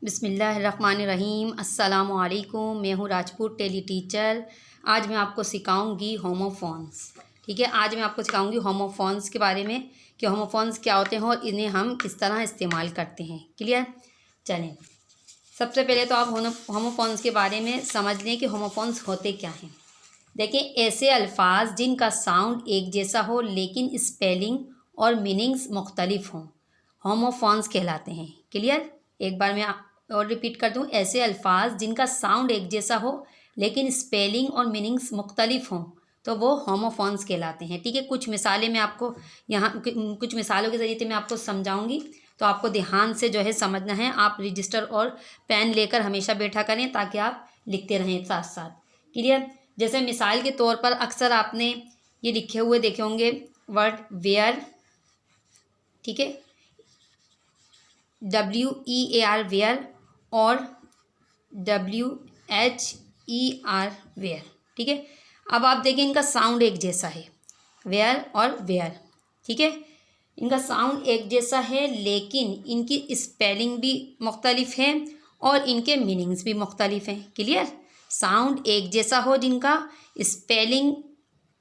बिस्मिल्लाहिर्रहमानिर्रहीम। अस्सलामुअलैकुम। मैं हूँ राजपूत टेली टीचर। आज मैं आपको सिखाऊंगी होमोफोन्स। ठीक है, आज मैं आपको सिखाऊंगी होमोफोन्स के बारे में कि होमोफोन्स क्या होते हैं और इन्हें हम किस तरह इस्तेमाल करते हैं। क्लियर? चलें, सबसे पहले तो आप होमोफोन्स के बारे में समझ लें कि होमोफोन्स होते क्या हैं। देखिए, ऐसे अल्फाज जिनका साउंड एक जैसा हो लेकिन स्पेलिंग और मीनिंग्स मुख्तलिफ हों, होमोफोन्स कहलाते हैं। क्लियर? एक बार मैं और रिपीट कर दूं, ऐसे अल्फाज जिनका साउंड एक जैसा हो लेकिन स्पेलिंग और मीनिंग्स मुख्तलिफ हों तो वो होमोफोन्स कहलाते हैं। ठीक है, कुछ मिसालें मैं आपको यहाँ कुछ मिसालों के ज़रिए मैं आपको समझाऊंगी, तो आपको ध्यान से जो है समझना है। आप रजिस्टर और पेन लेकर हमेशा बैठा करें ताकि आप लिखते रहें साथ साथ। क्लियर? जैसे मिसाल के तौर पर अक्सर आपने ये लिखे हुए देखे होंगे वर्ड वेयर। ठीक है, WEAR वेयर और WHER वेयर। ठीक है, अब आप देखें इनका साउंड एक जैसा है, वेयर और वेयर। ठीक है, इनका साउंड एक जैसा है लेकिन इनकी स्पेलिंग भी मुख्तलिफ है और इनके मीनिंग्स भी मुख्तलिफ हैं। क्लियर? साउंड एक जैसा हो जिनका स्पेलिंग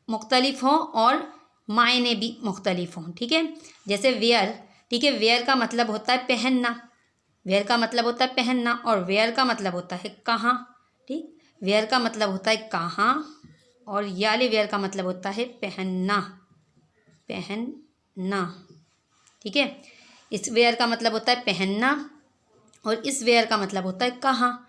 मुख्तलिफ हो और मायने भी मुख्तलिफ हों। ठीक है, जैसे वेयर। ठीक है, वेयर का मतलब होता है पहनना। वेयर का मतलब होता है पहनना और वेयर का मतलब होता है कहाँ। ठीक, वेयर का मतलब होता है कहाँ और याले वेयर का मतलब होता है पहनना। पहनना। ठीक है, इस वेयर का मतलब होता है पहनना और इस वेयर का मतलब होता है कहाँ।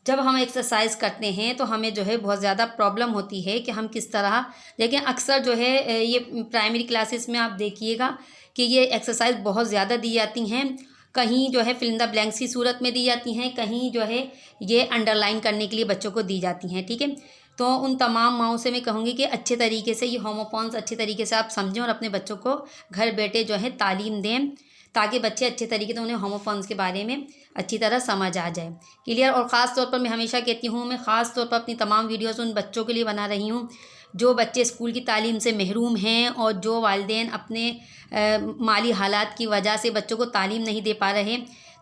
जब हम एक्सरसाइज करते हैं तो हमें जो है बहुत ज़्यादा प्रॉब्लम होती है कि हम किस तरह, लेकिन अक्सर जो है ये प्राइमरी क्लासेस में आप देखिएगा कि ये एक्सरसाइज बहुत ज़्यादा दी जाती हैं। कहीं जो है फिल इन द ब्लैंक्स की सूरत में दी जाती हैं, कहीं जो है ये अंडरलाइन करने के लिए बच्चों को दी जाती हैं। ठीक है, तो उन तमाम माओं से मैं कहूँगी कि अच्छे तरीके से ये होमोफोन्स अच्छे तरीके से आप समझें और अपने बच्चों को घर बैठे जो है तालीम दें ताकि बच्चे अच्छे तरीके से उन्हें होमोफोन्स के बारे में अच्छी तरह समझ आ जाए। क्लियर? और ख़ास तौर पर मैं हमेशा कहती हूँ, मैं ख़ास तौर पर अपनी तमाम वीडियोस उन बच्चों के लिए बना रही हूँ जो बच्चे स्कूल की तालीम से महरूम हैं और जो वालिदैन अपने माली हालात की वजह से बच्चों को तालीम नहीं दे पा रहे।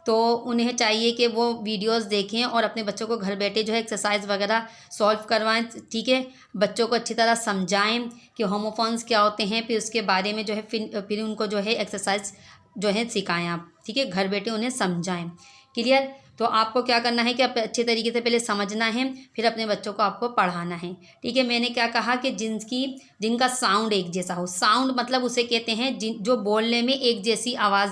तो उन्हें चाहिए कि वो वीडियोस देखें और अपने बच्चों को घर बैठे जो है एक्सरसाइज वगैरह सॉल्व करवाएं। ठीक है, बच्चों को अच्छी तरह समझाएं कि होमोफोन्स क्या होते हैं, फिर उसके बारे में जो है फिर उनको जो है एक्सरसाइज जो है सिखाएं आप। ठीक है, घर बैठे उन्हें समझाएं। क्लियर? तो आपको क्या करना है कि आप अच्छे तरीके से पहले समझना है, फिर अपने बच्चों को आपको पढ़ाना है। ठीक है, मैंने क्या कहा कि जिनका साउंड एक जैसा हो। साउंड मतलब उसे कहते हैं जो बोलने में एक जैसी आवाज़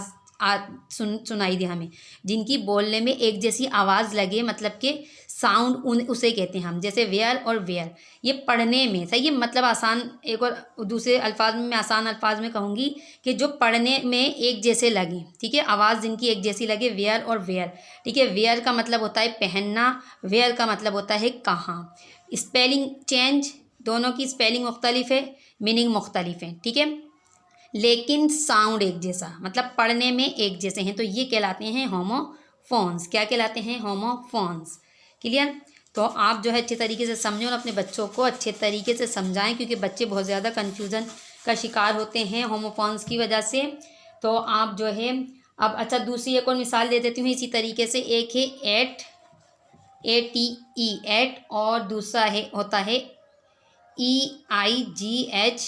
सुनाई दे हमें, जिनकी बोलने में एक जैसी आवाज़ लगे, मतलब कि साउंड उसे कहते हैं हम। जैसे वेयर और वेयर, ये पढ़ने में सही है, मतलब आसान। एक और दूसरे अल्फाज में मैं आसान अल्फाज में कहूँगी कि जो पढ़ने में एक जैसे लगे। ठीक है, आवाज़ जिनकी एक जैसी लगे, वेयर और वेयर। ठीक है, वेयर का मतलब होता है पहनना, वेयर का मतलब होता है कहाँ। स्पेलिंग चेंज, दोनों की स्पेलिंग मुख्तलिफ है, मीनिंग मुख्तलिफ है। ठीक है, लेकिन साउंड एक जैसा, मतलब पढ़ने में एक जैसे हैं, तो ये कहलाते हैं होमोफोन्स। क्या कहलाते हैं? होमोफोन्स। क्लियर? तो आप जो है अच्छे तरीके से समझें और अपने बच्चों को अच्छे तरीके से समझाएं, क्योंकि बच्चे बहुत ज़्यादा कन्फ्यूज़न का शिकार होते हैं होमोफोन्स की वजह से। तो आप जो है अब अच्छा दूसरी एक और मिसाल दे देती हूँ इसी तरीके से। एक है एट, ATE एट, और दूसरा है होता है EIGHT8।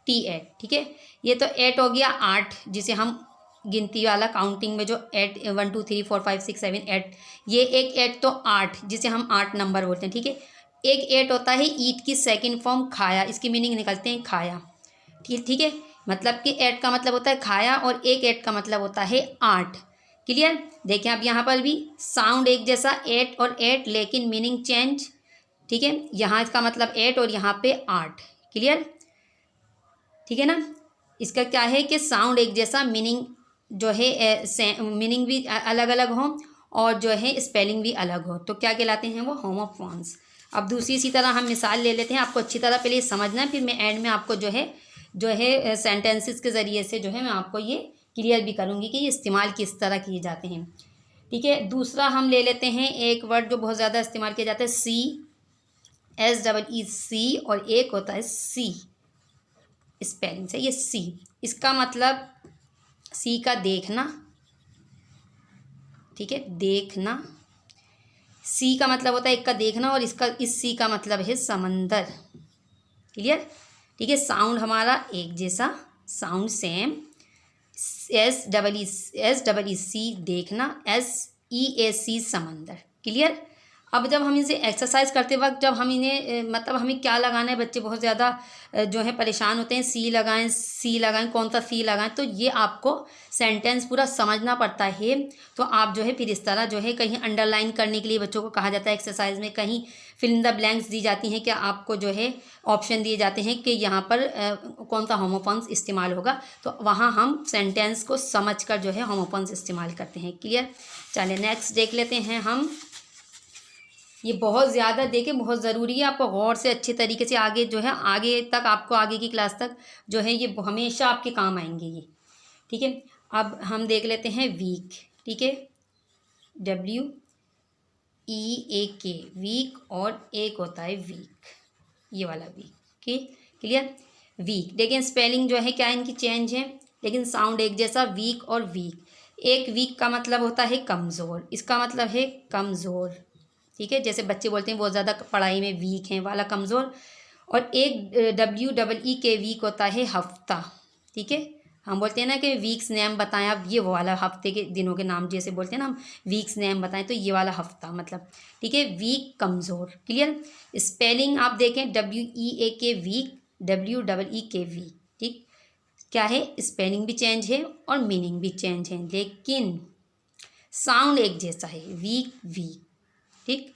ठीक है, ये तो 8 हो गया 8, जिसे हम गिनती वाला काउंटिंग में जो 8 1 2 3 4 5 6 7 8, ये एक 8 तो 8 जिसे हम 8 नंबर बोलते हैं। ठीक है, एक 8 होता है ईट की सेकंड फॉर्म खाया, इसकी मीनिंग निकलते हैं खाया। ठीक है, मतलब कि 8 का मतलब होता है खाया और एक 8 का मतलब होता है 8। क्लियर? देखें आप यहाँ पर भी साउंड एक जैसा 8 और 8, लेकिन मीनिंग चेंज। ठीक है, यहाँ इसका मतलब 8 और यहाँ पे 8। क्लियर? ठीक है ना, इसका क्या है कि साउंड एक जैसा, मीनिंग जो है मीनिंग भी अलग अलग हो और जो है स्पेलिंग भी अलग हो, तो क्या कहलाते हैं वो? होमोफोन्स। अब दूसरी इसी तरह हम मिसाल ले लेते हैं, आपको अच्छी तरह पहले समझना है, फिर मैं एंड में आपको जो है सेंटेंसेस के ज़रिए से जो है मैं आपको ये क्लियर भी करूँगी कि ये इस्तेमाल किस तरह किए जाते हैं। ठीक है, दूसरा हम ले लेते हैं एक वर्ड जो बहुत ज़्यादा इस्तेमाल किया जाता है, CSEE, और एक होता है सी स्पेलिंग से, ये सी। इसका मतलब सी का देखना। ठीक है, देखना। सी का मतलब होता है एक का देखना, और इस सी का मतलब है समंदर। क्लियर, ठीक है। साउंड हमारा एक जैसा, sound same. S double E C देखना, SEAC समंदर। क्लियर। अब जब हम इसे एक्सरसाइज करते वक्त जब हम इन्हें मतलब हमें क्या लगाना है, बच्चे बहुत ज़्यादा जो है परेशान होते हैं, सी लगाएं, कौन सा सी लगाएं, तो ये आपको सेंटेंस पूरा समझना पड़ता है। तो आप जो है फिर इस तरह जो है कहीं अंडरलाइन करने के लिए बच्चों को कहा जाता है एक्सरसाइज में, कहीं फिल इन द ब्लैंक्स दी जाती हैं कि आपको जो है ऑप्शन दिए जाते हैं कि यहाँ पर कौन सा होमोफॉन्स इस्तेमाल होगा, तो वहाँ हम सेंटेंस को समझ कर जो है होमोफॉन्स इस्तेमाल करते हैं। क्लियर। चलिए नेक्स्ट देख लेते हैं हम। ये बहुत ज़्यादा देखें, बहुत ज़रूरी है, आपको गौर से अच्छे तरीके से आगे जो है आगे तक आपको आगे की क्लास तक जो है ये हमेशा आपके काम आएंगे ये। ठीक है, अब हम देख लेते हैं वीक। ठीक है, WEAK वीक, और एक होता है वीक, ये वाला वीक। ठीक, क्लियर। वीक लेकिन स्पेलिंग जो है क्या इनकी चेंज है, लेकिन साउंड एक जैसा, वीक और वीक। एक वीक का मतलब होता है कमज़ोर, इसका मतलब है कमज़ोर। ठीक है, जैसे बच्चे बोलते हैं बहुत ज़्यादा पढ़ाई में वीक हैं वाला कमज़ोर। और एक WEEK वीक होता है हफ्ता। ठीक है, हम बोलते हैं ना कि वीक्स नेम बताएं, अब ये वो वाला हफ्ते के दिनों के नाम जैसे बोलते हैं ना हम, वीक्स नेम बताएं, तो ये वाला हफ्ता मतलब। ठीक है, वीक कमज़ोर। क्लियर। स्पेलिंग आप देखें, WEAK वीक, WEEK वीक। ठीक, क्या है, स्पेलिंग भी चेंज है और मीनिंग भी चेंज है, लेकिन साउंड एक जैसा है, वीक वीक। ठीक,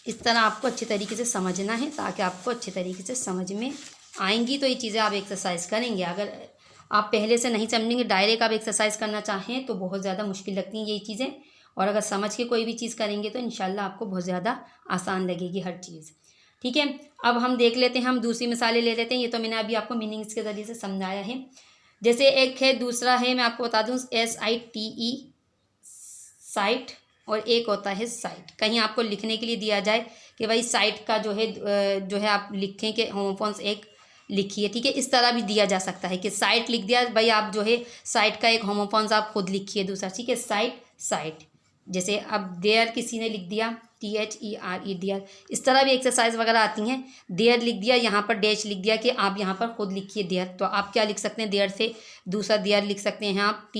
इस तरह आपको अच्छे तरीके से समझना है ताकि आपको अच्छे तरीके से समझ में आएंगी, तो ये चीज़ें आप एक्सरसाइज करेंगे। अगर आप पहले से नहीं समझेंगे, डायरेक्ट आप एक्सरसाइज करना चाहें तो बहुत ज़्यादा मुश्किल लगती हैं ये चीज़ें, और अगर समझ के कोई भी चीज़ करेंगे तो इंशाल्लाह आपको बहुत ज़्यादा आसान लगेगी हर चीज़। ठीक है, अब हम देख लेते हैं, हम दूसरी मिसालें ले लेते हैं। ये तो मैंने अभी आपको मीनिंग्स के ज़रिए से समझाया है। जैसे एक है, दूसरा है, मैं आपको बता दूँ, SITE साइट, और एक होता है साइट। कहीं आपको लिखने के लिए दिया जाए कि भाई साइट का जो है आप लिखें कि होमोफॉन्स एक लिखिए। ठीक है, इस तरह भी दिया जा सकता है कि साइट लिख दिया, भाई आप जो है साइट का एक होमोफॉन्स आप खुद लिखिए दूसरा। ठीक है, साइट साइट। जैसे अब देयर किसी ने लिख दिया, THERE देयर, इस तरह भी एक्सरसाइज वगैरह आती हैं। देयर लिख दिया, यहाँ पर डैश लिख दिया कि आप यहाँ पर खुद लिखिए देयर, तो आप क्या लिख सकते हैं, देयर से दूसरा देयर लिख सकते हैं आप,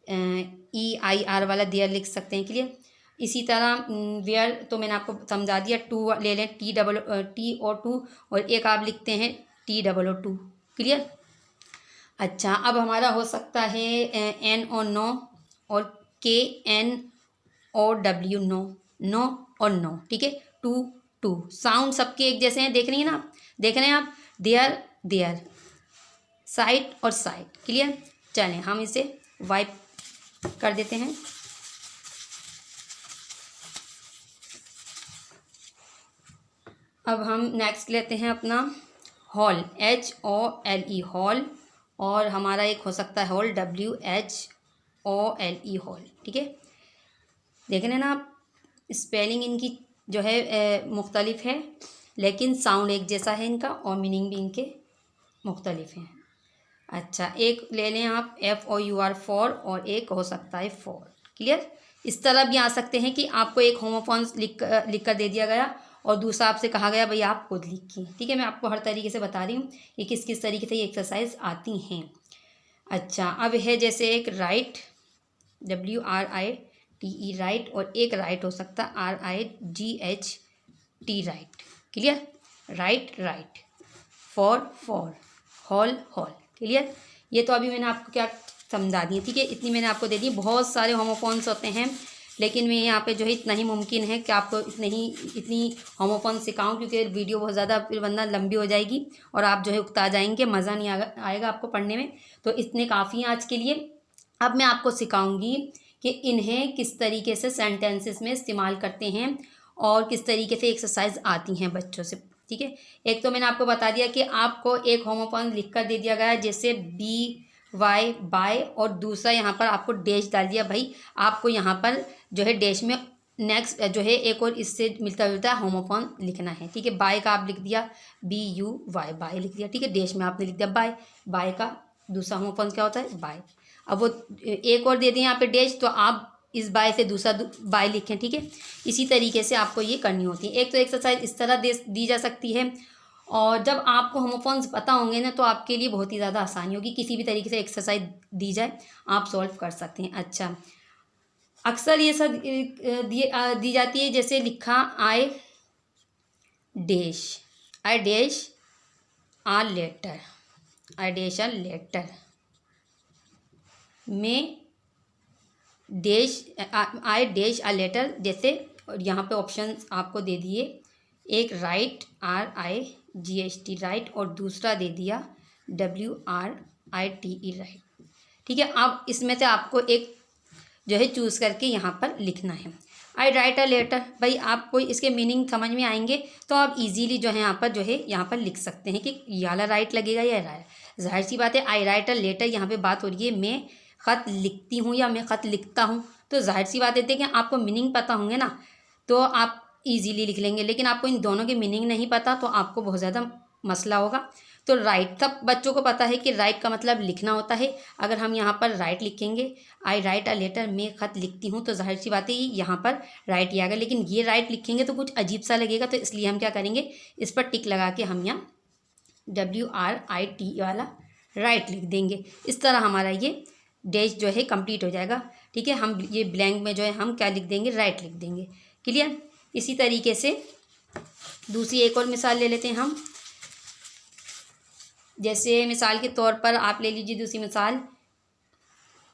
THEIR वाला देयर लिख सकते हैं। क्लियर। इसी तरह वेयर तो मैंने आपको समझा दिया। टू ले लें, T और टू, और एक आप लिखते हैं TOO। क्लियर। अच्छा, अब हमारा हो सकता है N और नो, और KNOW नो, नो और नो। ठीक है, टू टू, साउंड सबके एक जैसे हैं, देख रही हैं ना, देख रहे हैं आप, देयर देयर, साइट और साइट। क्लियर। चलें हम इसे वाइप कर देते हैं। अब हम नेक्स्ट लेते हैं अपना हॉल, HOLE हॉल, और हमारा एक हो सकता है हॉल, WHOLE हॉल। ठीक है, देख रहे हैं ना आप, स्पेलिंग इनकी जो है मुख्तलिफ है, लेकिन साउंड एक जैसा है इनका, और मीनिंग भी इनके मुख्तलिफ हैं। अच्छा, एक ले लें आप FOUR फॉर, और एक हो सकता है फॉर। क्लियर। इस तरह भी आ सकते हैं कि आपको एक होमोफॉन्स लिख कर दे दिया गया, और दूसरा आपसे कहा गया भाई आप खुद लिखिए। ठीक है, मैं आपको हर तरीके से बता रही हूँ कि किस किस तरीके से ये एक्सरसाइज आती हैं। अच्छा, अब है जैसे एक राइट, WRITE राइट, और एक राइट हो सकता RIGHT right. Clear. Right right, for for, hall hall. Clear. ये तो अभी मैंने आपको क्या समझा दी। ठीक है, इतनी मैंने आपको दे दी। बहुत सारे होमोफॉन्स होते हैं, लेकिन मैं यहाँ पे जो है इतना ही मुमकिन है कि आपको इतनी होमोफॉन्स सिखाऊं, क्योंकि वीडियो बहुत ज़्यादा फिर वरना लंबी हो जाएगी और आप जो है उकता जाएंगे, मज़ा नहीं आएगा आपको पढ़ने में। तो इतने काफ़ी हैं आज के लिए। अब मैं आपको सिखाऊंगी कि इन्हें किस तरीके से सेंटेंसेस में इस्तेमाल करते हैं, और किस तरीके से एक्सरसाइज आती हैं बच्चों से। ठीक है, एक तो मैंने आपको बता दिया कि आपको एक होमोफॉन्स लिख कर दे दिया गया है, जैसे BY बाय, और दूसरा यहाँ पर आपको डैश डाल दिया। भाई आपको यहाँ पर जो है डैश में नेक्स्ट जो है एक और इससे मिलता जुलता होमोफॉन लिखना है। ठीक है, बाय का आप लिख दिया BUY, बाय लिख दिया। ठीक है, डैश में आपने लिख दिया बाय, बाय का दूसरा होमोफॉन क्या होता है, बाय। अब वो एक और दे दें यहाँ पे डैश, तो आप इस बाय से दूसरा बाय लिखें, ठीक है। इसी तरीके से आपको ये करनी होती है। एक तो एक्सरसाइज इस तरह दी जा सकती है, और जब आपको होमोफोन्स पता होंगे ना तो आपके लिए बहुत ही ज़्यादा आसानी होगी। किसी भी तरीके से एक्सरसाइज दी जाए आप सॉल्व कर सकते हैं। अच्छा, अक्सर ये सब दी जाती है, जैसे लिखा I dash a letter, I dash a letter में dash, I dash a letter, जैसे यहाँ पे ऑप्शन आपको दे दिए, एक राइट RIGHT राइट, और दूसरा दे दिया WRITE राइट, ठीक है। अब इसमें से आपको एक जो है चूज़ करके यहाँ पर लिखना है। आई राइट अ लेटर, भाई आपको इसके मीनिंग समझ में आएंगे तो आप इजीली जो है यहाँ पर लिख सकते हैं कि ये वाला राइट लगेगा या राइट। जाहिर सी बात है, आई राइट अ लेटर, यहाँ पे बात हो रही है मैं ख़त लिखती हूँ या मैं ख़त लिखता हूँ, तो जाहिर सी बात है कि आपको मीनिंग पता होंगे ना तो आप इजीली लिख लेंगे। लेकिन आपको इन दोनों के मीनिंग नहीं पता तो आपको बहुत ज़्यादा मसला होगा। तो राइट सब बच्चों को पता है कि राइट का मतलब लिखना होता है। अगर हम यहाँ पर राइट लिखेंगे, आई राइट अ लेटर, मैं ख़त लिखती हूँ, तो जाहिर सी बात है यहाँ पर राइट ही आएगा। लेकिन ये राइट लिखेंगे तो कुछ अजीब सा लगेगा, तो इसलिए हम क्या करेंगे, इस पर टिक लगा के हम यहाँ WRIT वाला राइट लिख देंगे। इस तरह हमारा ये डैश जो है कंप्लीट हो जाएगा, ठीक है। हम ये ब्लैंक में जो है हम क्या लिख देंगे, राइट लिख देंगे। क्लियर। इसी तरीके से दूसरी एक और मिसाल ले लेते हैं हम। जैसे मिसाल के तौर पर आप ले लीजिए दूसरी मिसाल,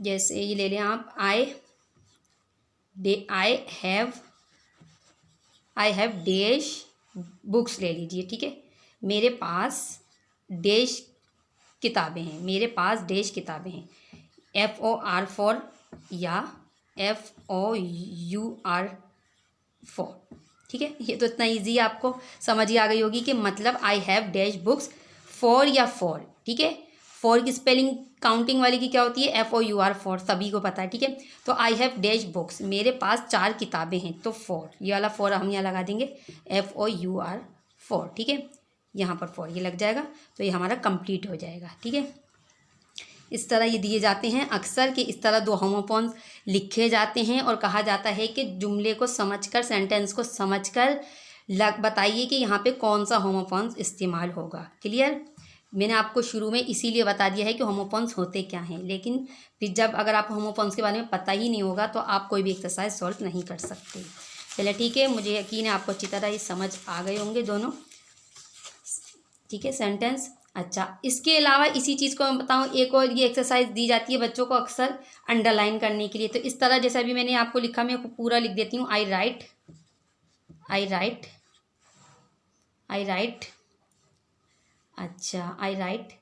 जैसे ये ले लें आप, आई हैव डैश बुक्स ले लीजिए, ठीक है। मेरे पास डैश किताबें हैं, मेरे पास डैश किताबें हैं, FOR फॉर या FOUR फॉर, ठीक है। ये तो इतना इजी आपको समझ ही आ गई होगी कि मतलब I have dash books for या फॉर, ठीक है। फॉर की स्पेलिंग काउंटिंग वाली की क्या होती है, FOUR फॉर, सभी को पता है, ठीक है। तो आई हैव डैश बुक्स, मेरे पास 4 किताबें हैं, तो फॉर, ये वाला फॉर हम यहाँ लगा देंगे, FOUR फॉर, ठीक है। यहाँ पर फॉर ये लग जाएगा तो ये हमारा कंप्लीट हो जाएगा, ठीक है। इस तरह ये दिए जाते हैं अक्सर कि इस तरह दो होमोफोन्स लिखे जाते हैं, और कहा जाता है कि जुमले को समझकर, सेंटेंस को समझकर बताइए कि यहाँ पे कौन सा होमोफोन्स इस्तेमाल होगा। क्लियर। मैंने आपको शुरू में इसीलिए बता दिया है कि होमोफोन्स होते क्या हैं, लेकिन फिर जब अगर आप होमोफोन्स के बारे में पता ही नहीं होगा तो आप कोई भी एक्सरसाइज सॉल्व नहीं कर सकते। चलिए ठीक है, मुझे यकीन है आपको अच्छी तरह ये समझ आ गए होंगे दोनों, ठीक है, सेंटेंस। अच्छा, इसके अलावा इसी चीज़ को मैं बताऊँ, एक और ये एक्सरसाइज दी जाती है बच्चों को अक्सर अंडरलाइन करने के लिए। तो इस तरह जैसा अभी मैंने आपको लिखा, मैं पूरा लिख देती हूँ, आई राइट अच्छा, आई राइट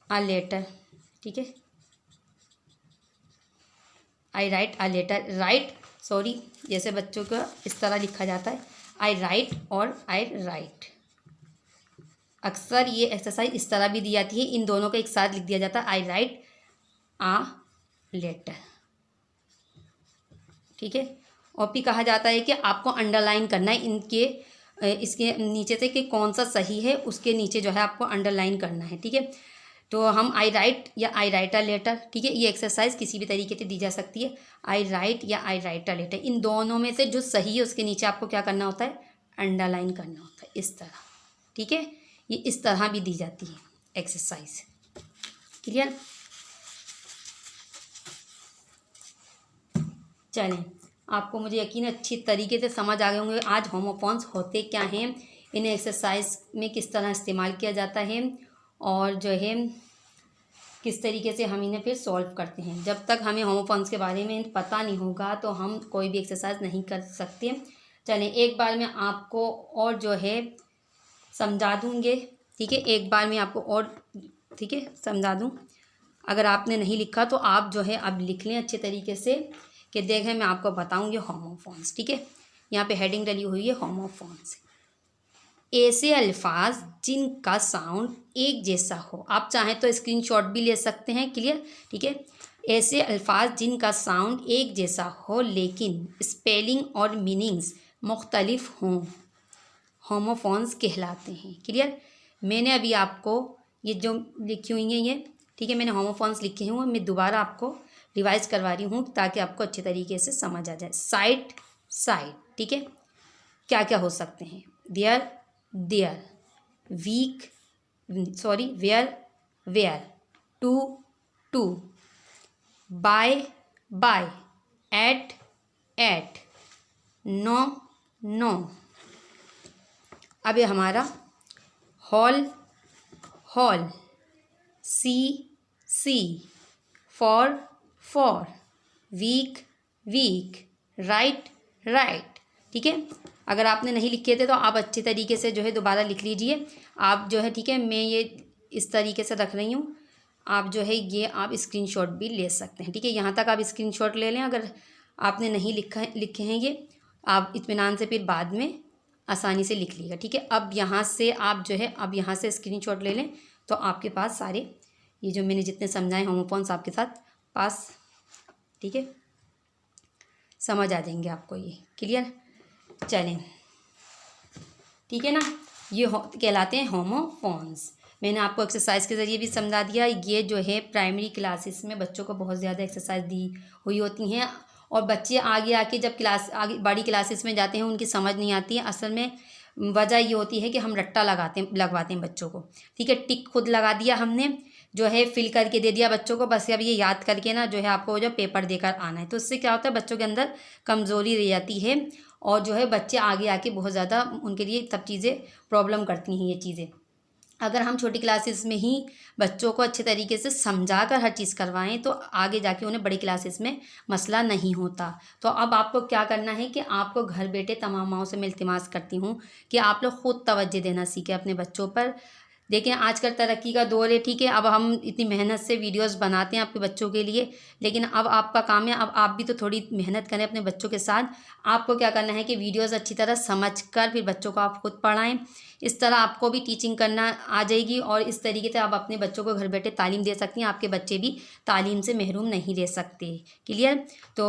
अ लेटर, ठीक है, I write a letter, right, sorry, जैसे बच्चों को इस तरह लिखा जाता है, आई राइट और आई राइट। अक्सर ये एक्सरसाइज इस तरह भी दी जाती है, इन दोनों को एक साथ लिख दिया जाता है, आई राइट आ लेटर, ठीक है। और भी कहा जाता है कि आपको अंडरलाइन करना है इनके इसके नीचे से कि कौन सा सही है, उसके नीचे जो है आपको अंडरलाइन करना है, ठीक है। तो हम आई राइट या आई राइट अ लेटर, ठीक है, ये एक्सरसाइज किसी भी तरीके से दी जा सकती है, आई राइट या आई राइट अ लेटर, इन दोनों में से जो सही है उसके नीचे आपको क्या करना होता है, अंडरलाइन करना होता है, इस तरह, ठीक है। ये इस तरह भी दी जाती है एक्सरसाइज। क्लियर। चलें, आपको मुझे यकीन अच्छी तरीके से समझ आ गए होंगे आज होमोफोन्स होते क्या हैं, इन्हें एक्सरसाइज में किस तरह इस्तेमाल किया जाता है, और जो है किस तरीके से हम इन्हें फिर सॉल्व करते हैं। जब तक हमें होमोफोन्स के बारे में पता नहीं होगा तो हम कोई भी एक्सरसाइज नहीं कर सकते। चलें, एक बार मैं आपको और जो है समझा दूँगे, ठीक है, एक बार मैं आपको और, ठीक है, समझा दूँ। अगर आपने नहीं लिखा तो आप जो है अब लिख लें अच्छे तरीके से कि देखें मैं आपको बताऊँ ये होमोफोन्स, ठीक है। यहाँ पे हेडिंग डली हुई है होमोफोन्स, ऐसे अल्फाज जिनका साउंड एक जैसा हो। आप चाहें तो स्क्रीनशॉट भी ले सकते हैं। क्लियर, ठीक है। ऐसे अल्फाज जिनका साउंड एक जैसा हो लेकिन स्पेलिंग और मीनिंग्स मुख्तलिफ हों, होमोफोन्स कहलाते हैं। क्लियर। मैंने अभी आपको ये जो लिखी हुई हैं ये, ठीक है, मैंने होमोफोन्स लिखे हैं वो मैं दोबारा आपको रिवाइज करवा रही हूँ ताकि आपको अच्छे तरीके से समझ आ जाए। साइड साइड, ठीक है, क्या क्या हो सकते हैं। There their, week sorry where wear, to two, by bye, eight ate, no know. अब ये हमारा hole whole, see sea, for four, week weak, right write, ठीक है। अगर आपने नहीं लिखे थे तो आप अच्छे तरीके से जो है दोबारा लिख लीजिए आप जो है, ठीक है। मैं ये इस तरीके से रख रही हूँ, आप जो है ये आप स्क्रीनशॉट भी ले सकते हैं, ठीक है। यहाँ तक आप स्क्रीनशॉट ले लें। अगर आपने नहीं लिखे हैं ये, आप इत्मीनान से फिर बाद में आसानी से लिख लीजिएगा, ठीक है। अब यहाँ से आप जो है, अब यहाँ से स्क्रीनशॉट ले लें तो आपके पास सारे ये जो मैंने जितने समझाए होमोफोन्स आपके साथ पास, ठीक है, समझ आ जाएंगे आपको ये। क्लियर, चलें, ठीक है ना। ये कहलाते हैं होमोफोन्स। मैंने आपको एक्सरसाइज के ज़रिए भी समझा दिया। ये जो है प्राइमरी क्लासेस में बच्चों को बहुत ज़्यादा एक्सरसाइज दी हुई होती हैं और बच्चे आगे आके जब आगे बड़ी क्लासेस में जाते हैं उनकी समझ नहीं आती है। असल में वजह ये होती है कि हम रट्टा लगवाते हैं बच्चों को, ठीक है। टिक खुद लगा दिया हमने, जो है फिल करके दे दिया बच्चों को, बस अब ये याद करके ना जो है आपको जो पेपर देकर आना है। तो इससे क्या होता है, बच्चों के अंदर कमज़ोरी रह जाती है और जो है बच्चे आगे आके बहुत ज़्यादा उनके लिए सब चीज़ें प्रॉब्लम करती हैं ये चीज़ें। अगर हम छोटी क्लासेस में ही बच्चों को अच्छे तरीके से समझा कर हर चीज़ करवाएं तो आगे जाके उन्हें बड़ी क्लासेस में मसला नहीं होता। तो अब आपको क्या करना है कि आपको घर बैठे तमाम माओं से मैं इल्तिमास करती हूँ कि आप लोग ख़ुद तवज्जो देना सीखें अपने बच्चों पर। देखें आजकल तरक्की का दौर है, ठीक है। अब हम इतनी मेहनत से वीडियोस बनाते हैं आपके बच्चों के लिए, लेकिन अब आपका काम है, अब आप भी तो थोड़ी मेहनत करें अपने बच्चों के साथ। आपको क्या करना है कि वीडियोस अच्छी तरह समझकर फिर बच्चों को आप खुद पढ़ाएं। इस तरह आपको भी टीचिंग करना आ जाएगी और इस तरीके से आप अपने बच्चों को घर बैठे तालीम दे सकती हैं। आपके बच्चे भी तालीम से महरूम नहीं रह सकते। क्लियर। तो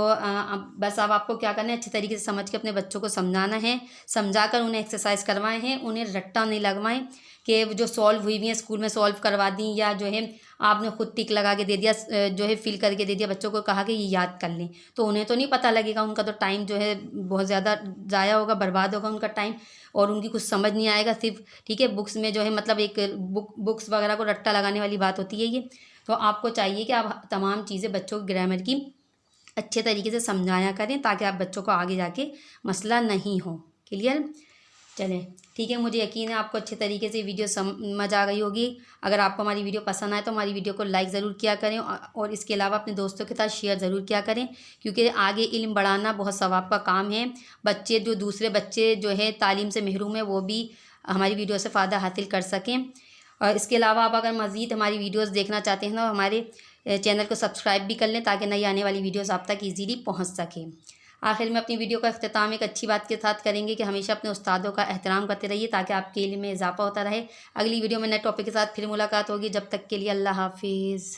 बस अब आपको क्या करना है, अच्छे तरीके से समझ के अपने बच्चों को समझाना है, समझाकर उन्हें एक्सरसाइज करवाएं हैं, उन्हें रट्टा नहीं लगवाएं कि जो सॉल्व हुई हुई हैं स्कूल में सॉल्व करवा दी, या जो है आपने खुद टिक लगा के दे दिया, जो है फिल करके दे दिया, बच्चों को कहा कि ये याद कर लें। तो उन्हें तो नहीं पता लगेगा, उनका तो टाइम जो है बहुत ज़्यादा ज़ाया होगा, बर्बाद होगा उनका टाइम और उनकी कुछ समझ नहीं आएगा सिर्फ, ठीक है। बुक्स में जो है मतलब एक बुक्स वगैरह को रट्टा लगाने वाली बात होती है ये। तो आपको चाहिए कि आप तमाम चीज़ें बच्चों की ग्रामर की अच्छे तरीके से समझाया करें ताकि आप बच्चों को आगे जाके मसला नहीं हो। क्लियर। चलें, ठीक है। मुझे यकीन है आपको अच्छे तरीके से वीडियो समझ आ गई होगी। अगर आपको हमारी वीडियो पसंद आए तो हमारी वीडियो को लाइक ज़रूर किया करें और इसके अलावा अपने दोस्तों के साथ शेयर ज़रूर किया करें, क्योंकि आगे इल्म बढ़ाना बहुत सवाब का काम है। बच्चे जो दूसरे बच्चे जो है तालीम से महरूम है वो भी हमारी वीडियो से फ़ायदा हासिल कर सकें। और इसके अलावा आप अगर मज़ीद हमारी वीडियोज़ देखना चाहते हैं तो हमारे चैनल को सब्सक्राइब भी कर लें ताकि नई आने वाली वीडियोज़ आप तक ईजीली पहुँच सकें। आखिर में अपनी वीडियो का अख्तिताम एक अच्छी बात के साथ करेंगे कि हमेशा अपने उस्तादों का एहतराम करते रहिए ताकि आपके इल्म में इजाफा होता रहे। अगली वीडियो में नए टॉपिक के साथ फिर मुलाकात होगी। जब तक के लिए अल्लाह हाफिज़।